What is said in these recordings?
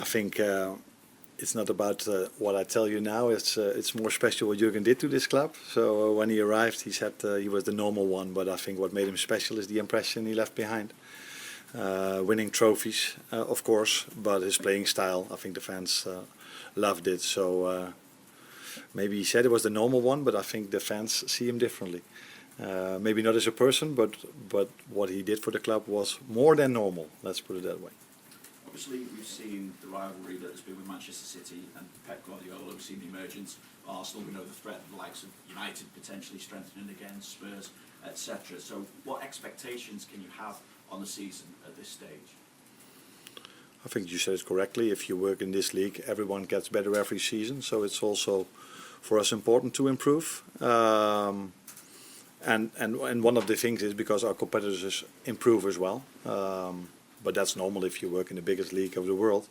I think it's not about what I tell you now. It's more special what Jurgen did to this club. So when he arrived, he said he was the normal one. But I think what made him special is the impression he left behind. Winning trophies, of course, but his playing style, I think the fans loved it. So maybe he said it was the normal one, but I think the fans see him differently. Maybe not as a person, but what he did for the club was more than normal. Let's put it that way. Obviously, we've seen the rivalry that has been with Manchester City and Pep Guardiola. We've seen the emergence of Arsenal. We know the threat of the likes of United potentially strengthening again, Spurs, etc. So, what expectations can you have on the season at this stage? I think you said it correctly. If you work in this league, everyone gets better every season. So it's also for us important to improve. And one of the things is because our competitors improve as well. But that's normal if you work in the biggest league of the world.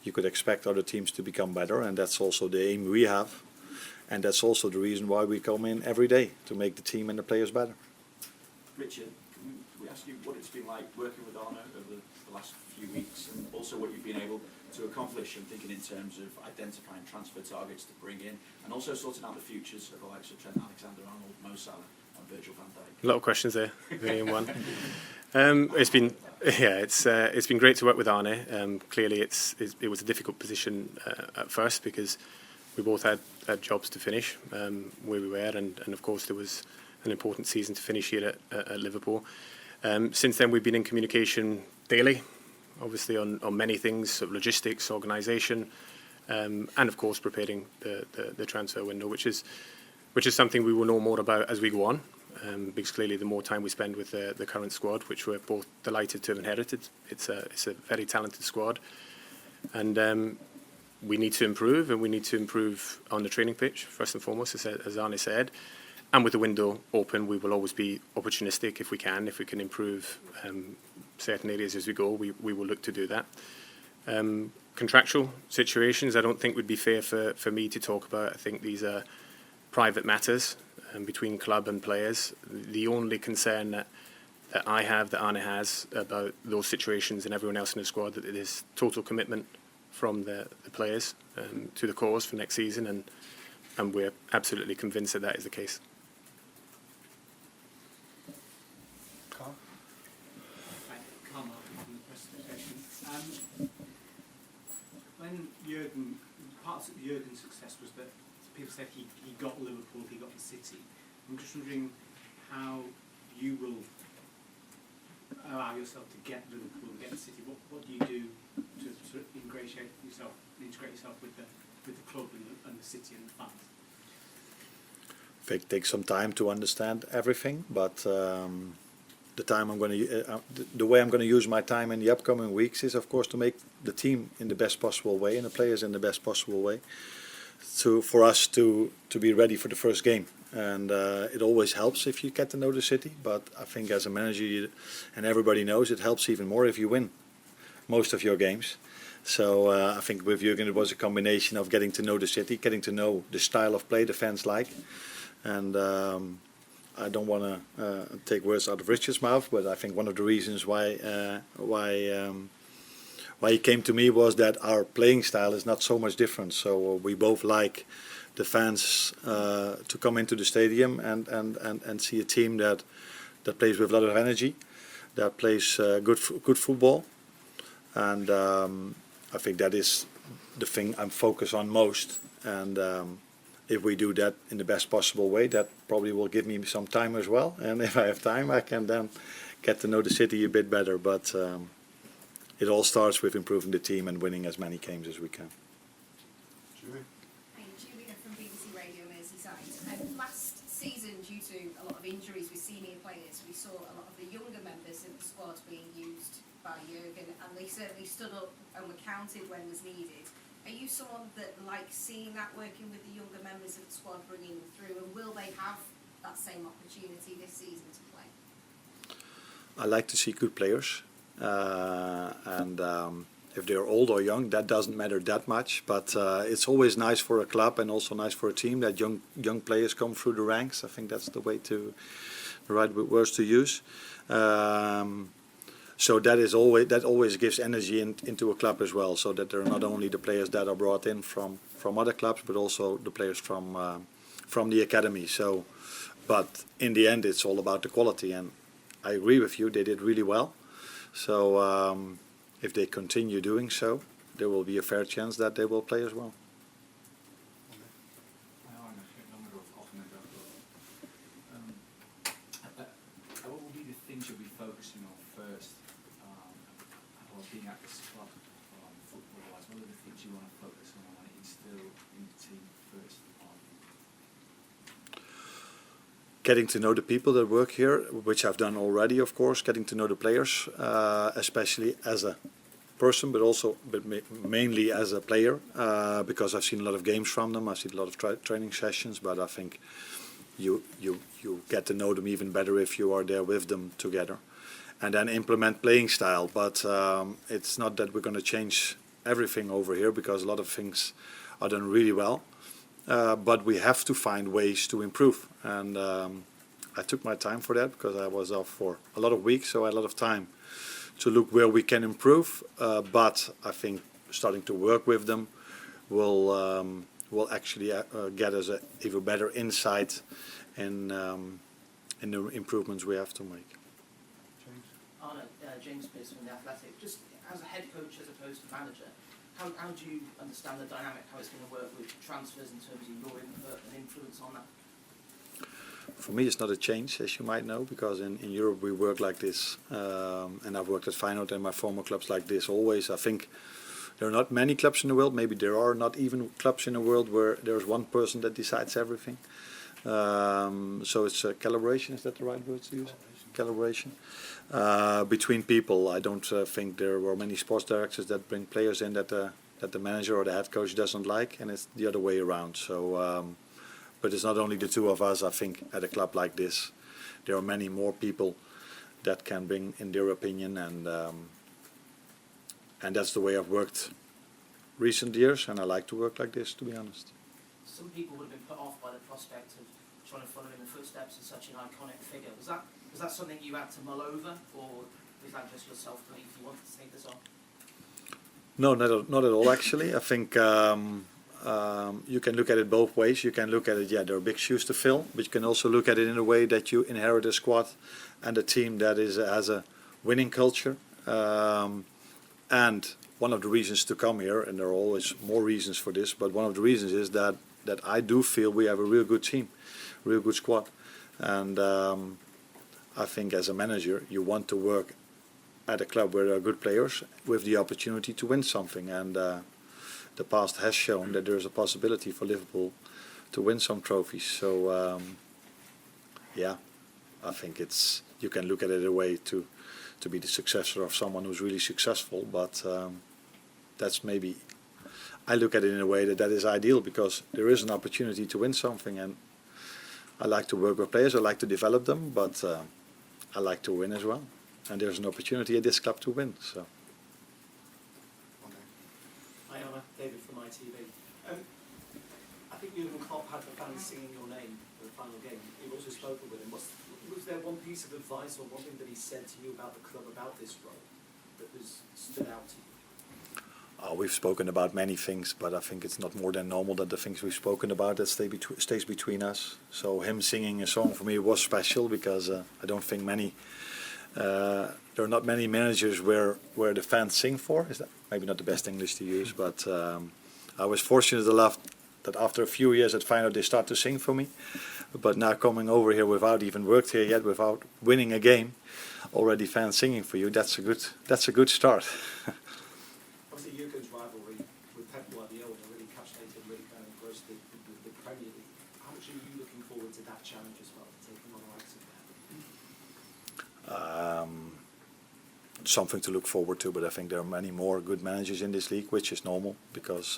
You could expect other teams to become better, and that's also the aim we have. And that's also the reason why we come in every day, to make the team and the players better. Richard, can we ask you what it's been like working with Arne over the last few weeks, and also what you've been able to accomplish? I'm thinking in terms of identifying transfer targets to bring in, and also sorting out the futures of the likes of Trent, Alexander-Arnold, Mo Salah and Virgil van Dijk. A lot of questions there, really in one. It's been great to work with Arne. Clearly, it was a difficult position at first because we both had jobs to finish where we were, and of course there was an important season to finish here at Liverpool. Since then, we've been in communication daily, obviously on many things, sort of logistics, organisation, and of course preparing the transfer window, which is something we will know more about as we go on. Because clearly the more time we spend with the current squad, which we're both delighted to have inherited, it's a very talented squad, and we need to improve, and we need to improve on the training pitch first and foremost, as Arne said. And with the window open, we will always be opportunistic if we can improve certain areas as we go. We will look to do that. Contractual situations, I don't think would be fair for me to talk about. I think these are private matters between club and players. The only concern that I have, that Arne has, about those situations and everyone else in the squad, that it is total commitment from the players to the cause for next season, and we're absolutely convinced that is the case. Carl? Carl Martin from the presentation. When Jurgen, part of Jurgen's success was that people said he got Liverpool, he got the City. I'm just wondering how you will allow yourself to get Liverpool and get the City. What do you do to sort of integrate yourself with the club and the City and the fans? It takes some time to understand everything, but the way I'm going to use my time in the upcoming weeks is, of course, to make the team in the best possible way and the players in the best possible way, for us to be ready for the first game. And it always helps if you get to know the City, but I think as a manager, and everybody knows, it helps even more if you win most of your games. So I think with Jurgen it was a combination of getting to know the City, getting to know the style of play the fans like, and I don't want to take words out of Richard's mouth, but I think one of the reasons why he came to me was that our playing style is not so much different. So we both like the fans to come into the stadium and see a team that plays with a lot of energy, that plays good football, and I think that is the thing I'm focused on most. And if we do that in the best possible way, that probably will give me some time as well. And if I have time, I can then get to know the City a bit better. But it all starts with improving the team and winning as many games as we can. Julia from BBC Radio Merseyside. Last season, due to a lot of injuries with senior players, we saw a lot of the younger members of the squad being used by Jurgen, and they certainly stood up and were counted when was needed. Are you someone that likes seeing that, working with the younger members of the squad, bringing them through, and will they have that same opportunity this season to play? I like to see good players, and if they're old or young, that doesn't matter that much. But it's always nice for a club and also nice for a team that young players come through the ranks. I think that's the right words to use. So that always gives energy into a club as well, so that there are not only the players that are brought in from other clubs, but also the players from the academy. So, but in the end, it's all about the quality, and I agree with you. They did really well. So if they continue doing so, there will be a fair chance that they will play as well. What will be the things you'll be focusing on first, or being at this club, football-wise? What are the things you want to focus on and instill in the team first? Getting to know the people that work here, which I've done already, of course. Getting to know the players, especially as a person, but mainly as a player, because I've seen a lot of games from them. I've seen a lot of training sessions, but I think you get to know them even better if you are there with them together, and then implement playing style. But it's not that we're going to change everything over here, because a lot of things are done really well. But we have to find ways to improve, and I took my time for that, because I was off for a lot of weeks, so I had a lot of time to look where we can improve. But I think starting to work with them will actually get us a even better insight in the improvements we have to make. Arne, James Pierce from The Athletic. Just as a head coach as opposed to manager, how do you understand the dynamic, how it's going to work with transfers in terms of your input and influence on that? For me, it's not a change, as you might know, because in Europe we work like this, and I've worked at Feyenoord and my former clubs like this always. I think there are not many clubs in the world, maybe there are not even clubs in the world where there's one person that decides everything. So it's a calibration, is that the right word to use? Calibration. Between people. I don't think there were many sports directors that bring players in that the manager or the head coach doesn't like, and it's the other way around. So, but it's not only the two of us. I think at a club like this, there are many more people that can bring in their opinion, and that's the way I've worked recent years, and I like to work like this, to be honest. Some people would have been put off by the prospect of trying to follow in the footsteps of such an iconic figure. Was that something you had to mull over, or is that just your self-belief you wanted to take this on? No, not at all, actually. I think you can look at it both ways. You can look at it, yeah, there are big shoes to fill, but you can also look at it in a way that you inherit a squad and a team that has a winning culture. And one of the reasons to come here, and there are always more reasons for this, but one of the reasons is that I do feel we have a real good team, real good squad. And I think as a manager, you want to work at a club where there are good players with the opportunity to win something. And the past has shown that there is a possibility for Liverpool to win some trophies. So yeah, I think you can look at it a way to be the successor of someone who's really successful, but that's maybe, I look at it in a way that is ideal, because there is an opportunity to win something, and I like to work with players, I like to develop them, but I like to win as well, and there's an opportunity at this club to win. So. Hi Anna, David from ITV. I think Jurgen Klopp had the fans singing your name for the final game. You've also spoken with him. Was there one piece of advice or one thing that he said to you about the club, about this role, that stood out to you? We've spoken about many things, but I think it's not more than normal that the things we've spoken about that stays between us. So him singing a song for me was special, because I don't think there are not many managers where the fans sing for. Is that maybe not the best English to use, but I was fortunate enough that after a few years at Feyenoord they start to sing for me. But now coming over here without even worked here yet, without winning a game, already fans singing for you, that's a good start. Obviously Jurgen's rivalry with Pep Guardiola really captivated, really kind of engrossed the Premier League. How much are you looking forward to that challenge as well, to taking on the likes of Pep? Something to look forward to, but I think there are many more good managers in this league, which is normal, because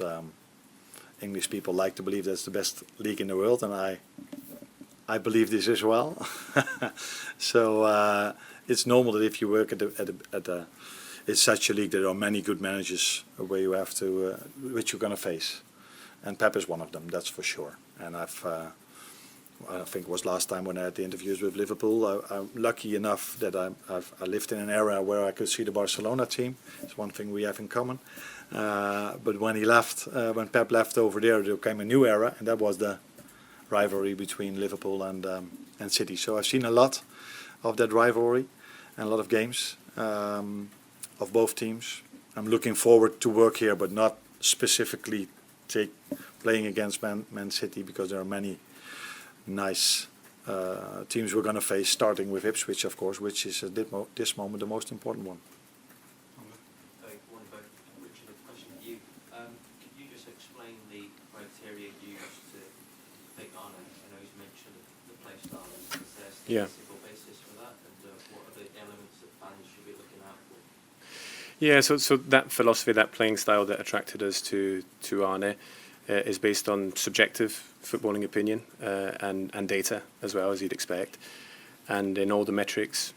English people like to believe that's the best league in the world, and I believe this as well. So it's normal that if you work it's such a league, there are many good managers where you have to, which you're going to face, and Pep is one of them, that's for sure. And I've I think it was last time when I had the interviews with Liverpool. I'm lucky enough that I lived in an era where I could see the Barcelona team. It's one thing we have in common. But when he left, when Pep left over there came a new era, and that was the rivalry between Liverpool and City. So I've seen a lot of that rivalry and a lot of games of both teams. I'm looking forward to work here, but not specifically playing against Man City, because there are many nice teams we're going to face, starting with Ipswich, of course, which is at this moment the most important one. One about Richard, a question to you. Could you just explain the criteria used to pick Arne? I know he's mentioned the play style. Is there a statistical basis for that, and what are the elements that fans should be looking out for? Yeah, so that philosophy, that playing style that attracted us to Arne is based on subjective footballing opinion and data as well, as you'd expect. And in all the metrics,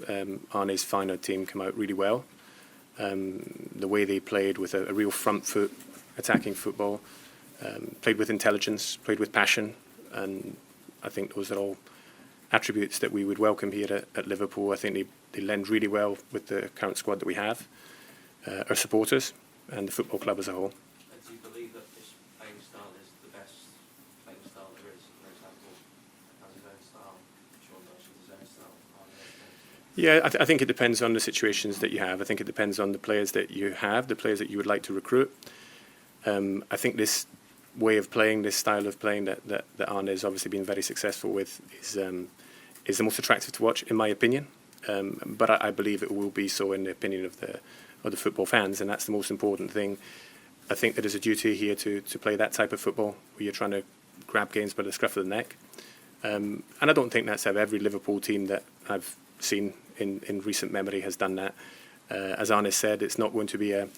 Arne's Feyenoord team came out really well. The way they played with a real front foot attacking football, played with intelligence, played with passion, and I think those are all attributes that we would welcome here at Liverpool. I think they lend really well with the current squad that we have, our supporters and the football club as a whole. Do you believe that this playing style is the best playing style there is? For example, has his own style, Sean Dyche has his own style. Yeah, I think it depends on the situations that you have. I think it depends on the players that you have, the players that you would like to recruit. I think this way of playing, this style of playing that Arne has obviously been very successful with is the most attractive to watch, in my opinion. But I believe it will be so in the opinion of the football fans, and that's the most important thing. I think that there's a duty here to play that type of football where you're trying to grab games by the scruff of the neck. And I don't think that's how every Liverpool team that I've seen in recent memory has done that. As Arne said, it's not going to be a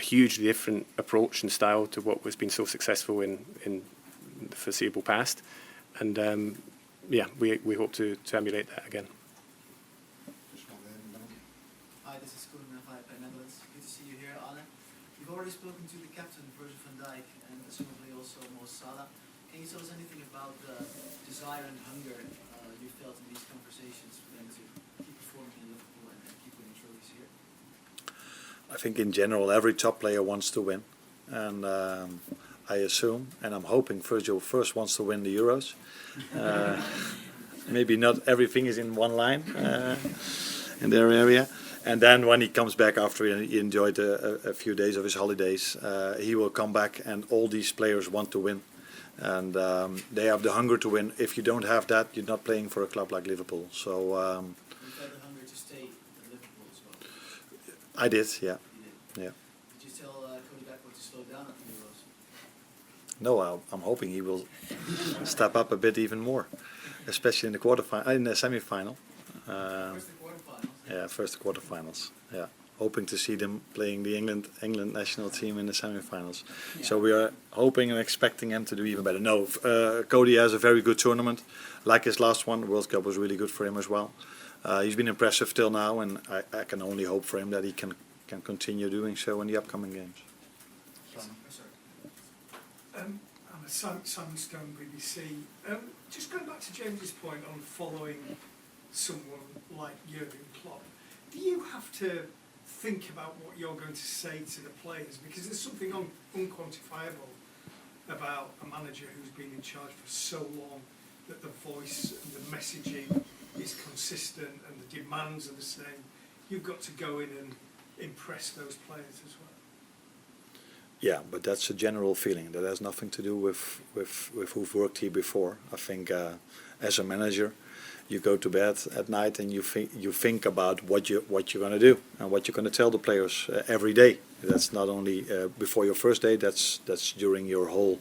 hugely different approach and style to what has been so successful in the foreseeable past. And we hope to emulate that again. Hi, this is Cody by Netherlands. Good to see you here, Arne. You've already spoken to the captain, Virgil van Dijk, and presumably also Mo Salah. Can you tell us anything about the desire and hunger you felt in these conversations for them to keep performing in Liverpool and keep winning trophies here? I think in general every top player wants to win, and I assume, and I'm hoping Virgil first wants to win the Euros. Maybe not everything is in one line in their area. And then when he comes back after he enjoyed a few days of his holidays, he will come back, and all these players want to win. And they have the hunger to win. If you don't have that, you're not playing for a club like Liverpool. So You've had the hunger to stay at Liverpool as well? I did, yeah. You did? Yeah. Did you tell Cody Gakpo to slow down at the Euros? No, I'm hoping he will step up a bit even more, especially in the semi-final. First the quarterfinals? Yeah, first the quarterfinals. Yeah, hoping to see them playing the England national team in the semi-finals. Yeah. So we are hoping and expecting him to do even better. No, Cody has a very good tournament. Like his last one, the World Cup was really good for him as well. He's been impressive till now, and I can only hope for him that he can continue doing so in the upcoming games. I'm Simon Stone, BBC. Just going back to James's point on following someone like Jurgen Klopp, do you have to think about what you're going to say to the players? Because there's something unquantifiable about a manager who's been in charge for so long, that the voice and the messaging is consistent and the demands are the same. You've got to go in and impress those players as well. Yeah, but that's a general feeling. That has nothing to do with who've worked here before. I think as a manager, you go to bed at night and you think about what you're going to do and what you're going to tell the players every day. That's not only before your first day. That's during your whole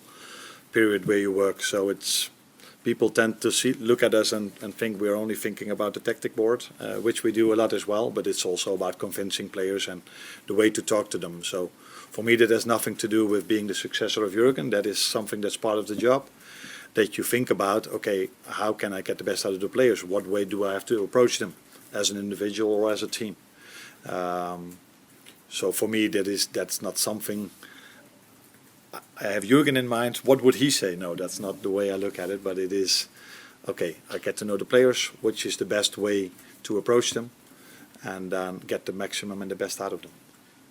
period where you work. So it's people tend to look at us and think we're only thinking about the tactic board, which we do a lot as well. But it's also about convincing players and the way to talk to them. So for me, that has nothing to do with being the successor of Jurgen. That is something that's part of the job. That you think about, okay, how can I get the best out of the players? What way do I have to approach them as an individual or as a team? So for me, that's not something. I have Jurgen in mind. What would he say? No, that's not the way I look at it. But it is okay, I get to know the players, which is the best way to approach them, and get the maximum and the best out of them.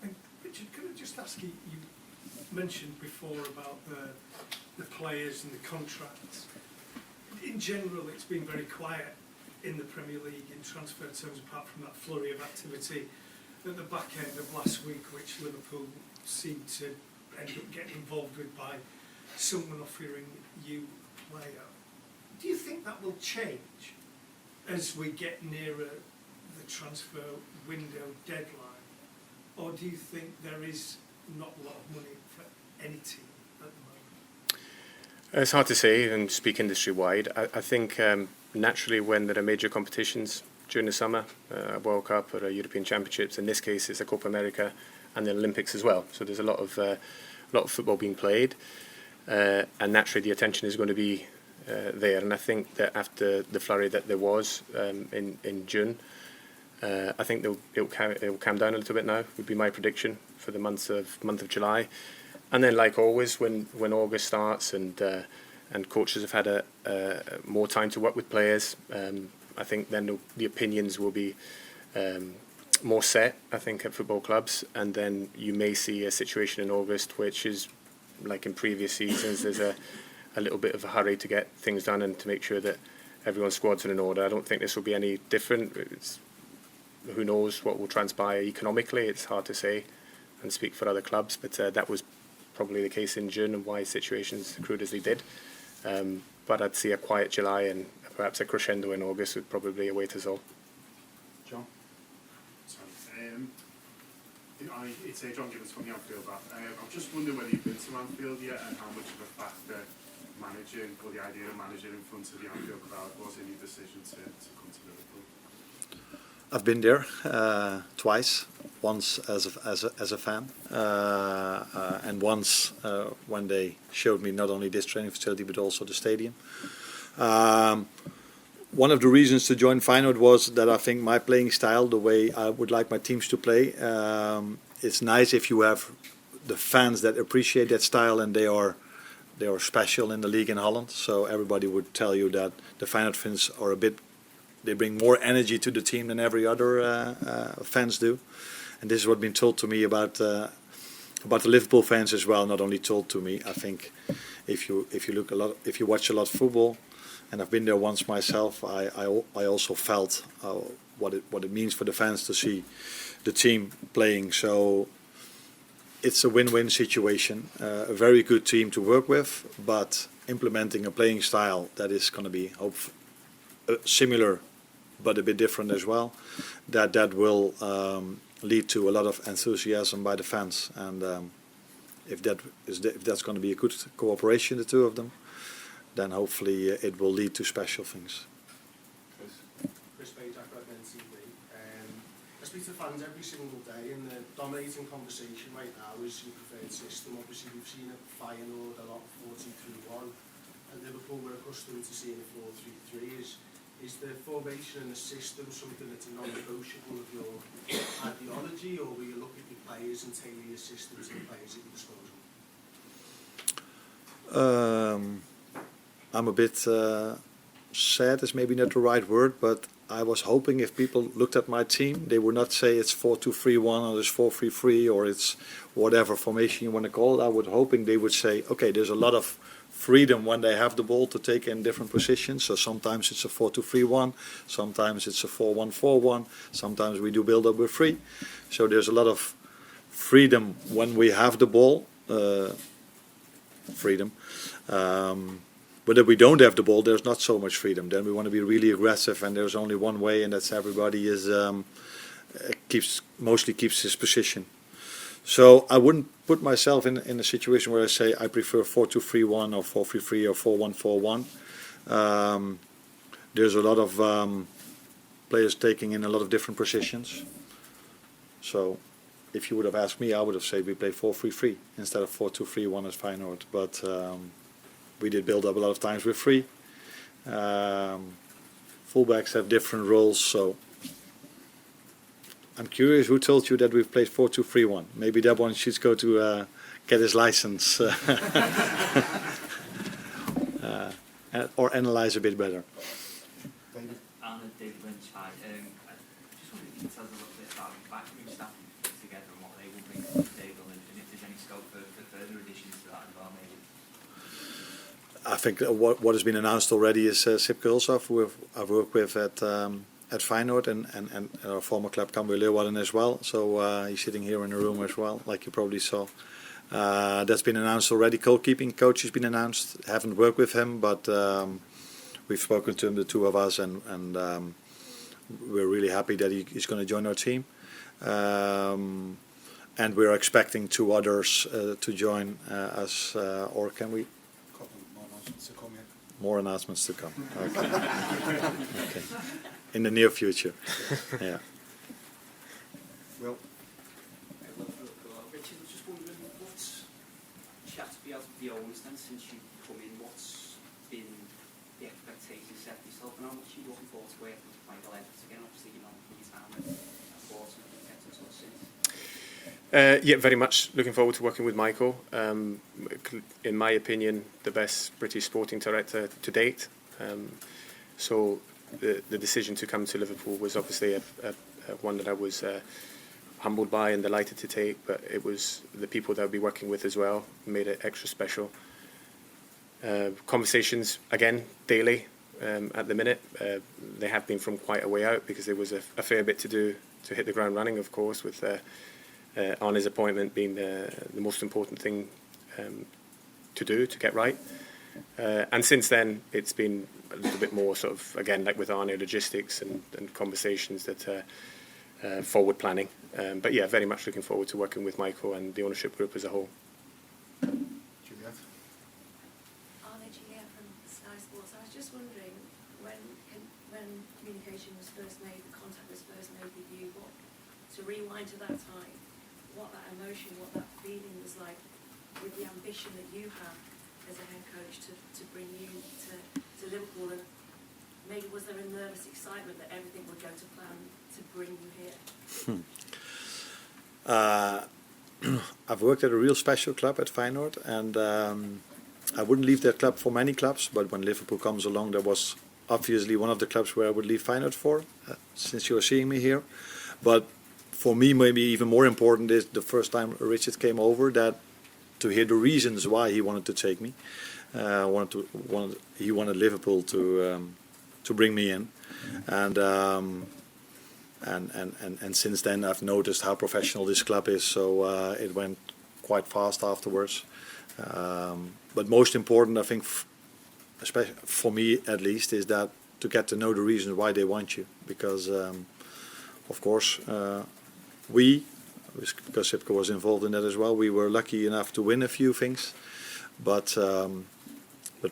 And Richard, can I just ask you, you mentioned before about the players and the contracts. In general, it's been very quiet in the Premier League in transfer terms, apart from that flurry of activity at the back end of last week, which Liverpool seemed to end up getting involved with by someone offering you a player. Do you think that will change as we get nearer the transfer window deadline? Or do you think there is not a lot of money for any team at the moment? It's hard to say and speak industry-wide. I think naturally when there are major competitions during the summer, a World Cup or a European Championships, in this case it's a Copa America and the Olympics as well. So there's a lot of football being played, and naturally the attention is going to be there. And I think that after the flurry that there was in June, I think it'll calm down a little bit now, would be my prediction for the month of July. And then, like always, when August starts and coaches have had more time to work with players, I think then the opinions will be more set, I think, at football clubs. And then you may see a situation in August which is like in previous seasons. There's a little bit of a hurry to get things done and to make sure that everyone's squads are in order. I don't think this will be any different. Who knows what will transpire economically? It's hard to say and speak for other clubs, but that was probably the case in June and why situations accrued as they did. But I'd see a quiet July and perhaps a crescendo in August would probably await us all. John? Sorry. It's John Gibbons from the Anfield. I'm just wondering whether you've been to Anfield yet and how much of a factor managing, or the idea of managing in front of the Anfield crowd was in your decision to come to Liverpool. I've been there twice. Once as a fan, and once when they showed me not only this training facility but also the stadium. One of the reasons to join Feyenoord was that I think my playing style, the way I would like my teams to play, it's nice if you have the fans that appreciate that style, and they are special in the league in Holland. So everybody would tell you that the Feyenoord fans are they bring more energy to the team than every other fans do. And this is what been told to me about the Liverpool fans as well. Not only told to me. I think if you watch a lot of football, and I've been there once myself, I also felt what it means for the fans to see the team playing. So it's a win-win situation. A very good team to work with, but implementing a playing style that is going to be similar, but a bit different as well. That will lead to a lot of enthusiasm by the fans, and if that's going to be a good cooperation, the two of them, then hopefully it will lead to special things. Chris Page, AXA. I speak to fans every single day, and the dominating conversation right now is your preferred system. Obviously, we've seen at Feyenoord a lot 4-2-3-1. At Liverpool, we're accustomed to seeing a 4-3-3. Is the formation and the system something that's a non-negotiable of your ideology, or will you look at your players and tailor your system to the players at your disposal? I'm a bit sad is maybe not the right word, but I was hoping if people looked at my team, they would not say it's 4-2-3-1 or it's 4-3-3 or it's whatever formation you want to call it. I was hoping they would say, okay, there's a lot of freedom when they have the ball to take in different positions. So sometimes it's a 4-2-3-1, sometimes it's a 4-1-4-1, sometimes we do build up with 3. So there's a lot of freedom when we have the ball. But if we don't have the ball, there's not so much freedom. Then we want to be really aggressive, and there's only one way, and that's everybody mostly keeps his position. So I wouldn't put myself in a situation where I say I prefer 4-2-3-1 or 4-3-3 or 4-1-4-1. There's a lot of players taking in a lot of different positions. So if you would have asked me, I would have said we play 4-3-3 instead of 4-2-3-1 as Feyenoord. But we did build up a lot of times with 3. Fullbacks have different roles, so I'm curious who told you that we've played 4-2-3-1. Maybe that one should go to get his license. or analyze a bit better. David? Arne, David Lynch, hi. I just wondered if you could tell us a little bit about the backroom staff you put together and what they will bring to the table, and if there's any scope for further additions to that as well, maybe. I think what has been announced already is Sipke Hulshoff, who I've worked with at Feyenoord and our former club Cambuur Leeuwarden as well. So he's sitting here in the room as well, like you probably saw. That's been announced already. Goalkeeping coach has been announced. Haven't worked with him, but we've spoken to him, the two of us, and we're really happy that he's going to join our team. And we're expecting 2 others to join us, or can we? More announcements to come. Okay. Okay. In the near future. Yeah. Will? Richard, I was just wondering what's chat to be out of the owners then since you've come in, what's been the expectations set for yourself and how much you're looking forward to working with Michael Edwards again? Obviously, you know, your time at Portsmouth and kept in touch since. Yeah, very much looking forward to working with Michael. In my opinion, the best British sporting director to date. So the decision to come to Liverpool was obviously one that I was humbled by and delighted to take, but it was the people that I'll be working with as well made it extra special. Conversations, again, daily at the minute. They have been from quite a way out because there was a fair bit to do to hit the ground running, of course, with Arne's appointment being the most important thing to do, to get right. And since then, it's been a little bit more sort of, again, like with Arne, logistics and conversations that forward planning. But yeah, very much looking forward to working with Michael and the ownership group as a whole. Juliet? Arne, Juliet from Sky Sports. I was just wondering, when communication was first made, the contact was first made with you, to rewind to that time, what that emotion, what that feeling was like with the ambition that you have as a head coach to bring you to Liverpool, and maybe was there a nervous excitement that everything would go to plan to bring you here? I've worked at a real special club at Feyenoord, and I wouldn't leave that club for many clubs, but when Liverpool comes along, that was obviously one of the clubs where I would leave Feyenoord for, since you're seeing me here. But for me, maybe even more important is the first time Richard came over, that to hear the reasons why he wanted to take me. He wanted Liverpool to bring me in, and since then I've noticed how professional this club is. So it went quite fast afterwards. But most important, I think, especially for me at least, is that to get to know the reasons why they want you, because of course. Because Sipke was involved in that as well, we were lucky enough to win a few things, but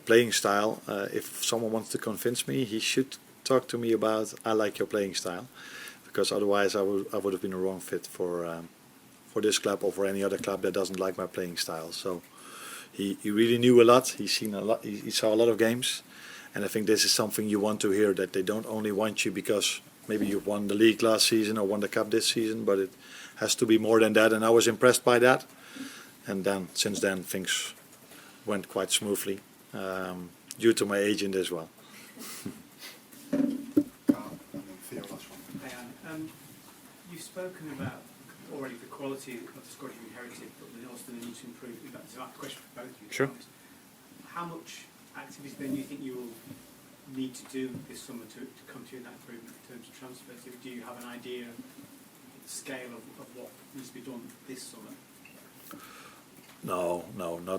playing style, if someone wants to convince me, he should talk to me about, I like your playing style, because otherwise I would have been a wrong fit for this club or for any other club that doesn't like my playing style. So he really knew a lot, he's seen a lot, he saw a lot of games, and I think this is something you want to hear, that they don't only want you because maybe you won the league last season or won the cup this season, but it has to be more than that. And I was impressed by that. And then, since then, things went quite smoothly, due to my agent as well. You've spoken about already the quality of the squad you inherited, but also the need to improve. That's a question for both of you. Sure. How much activity then do you think you will need to do this summer to come to that improvement in terms of transfers? Do you have an idea of the scale of what needs to be done this summer? No,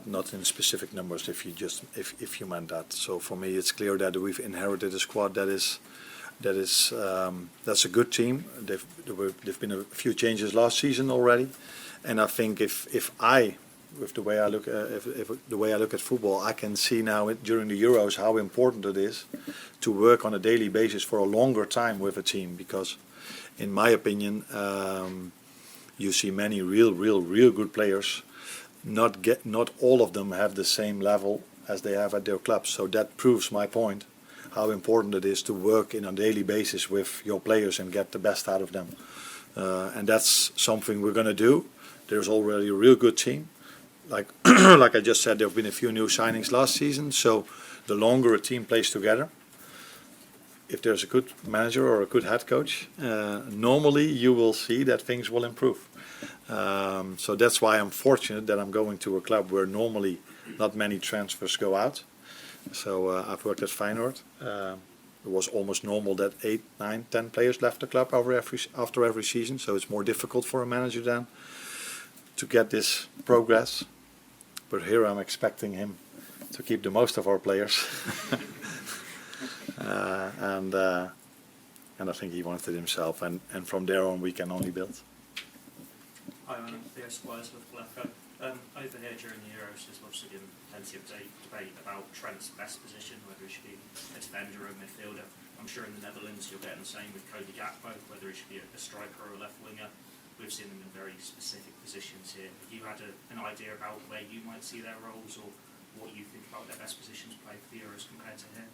not in specific numbers. If you meant that. So for me, it's clear that we've inherited a squad that's a good team. There've been a few changes last season already, and I think with the way I look at football, I can see now during the Euros how important it is to work on a daily basis for a longer time with a team, because in my opinion you see many real good players, not all of them have the same level as they have at their clubs. So that proves my point, how important it is to work in a daily basis with your players and get the best out of them, and that's something we're going to do. There's already a real good team. like like I just said, there have been a few new signings last season. So the longer a team plays together, if there's a good manager or a good head coach, normally you will see that things will improve. So that's why I'm fortunate that I'm going to a club where normally not many transfers go out. So I've worked at Feyenoord. It was almost normal that 8, 9, 10 players left the club after every season. So it's more difficult for a manager then to get this progress. But here I'm expecting him to keep the most of our players. And I think he wants it himself. And from there on we can only build. Hi, I'm Theo Squires with Gakpo. Over here during the Euros, there's obviously been plenty of debate about Trent's best position, whether he should be a defender or a midfielder. I'm sure in the Netherlands you're getting the same with Cody Gakpo, whether he should be a striker or a left winger. We've seen them in very specific positions here. Have you had an idea about where you might see their roles or what you think about their best positions played for the Euros compared to here?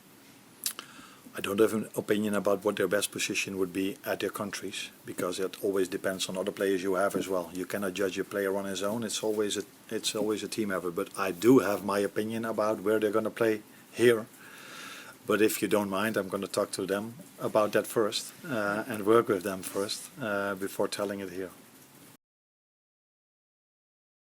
I don't have an opinion about what their best position would be at their countries, because it always depends on other players you have as well. You cannot judge a player on his own. It's always a team effort. But I do have my opinion about where they're going to play here. But if you don't mind, I'm going to talk to them about that first and work with them first before telling it here.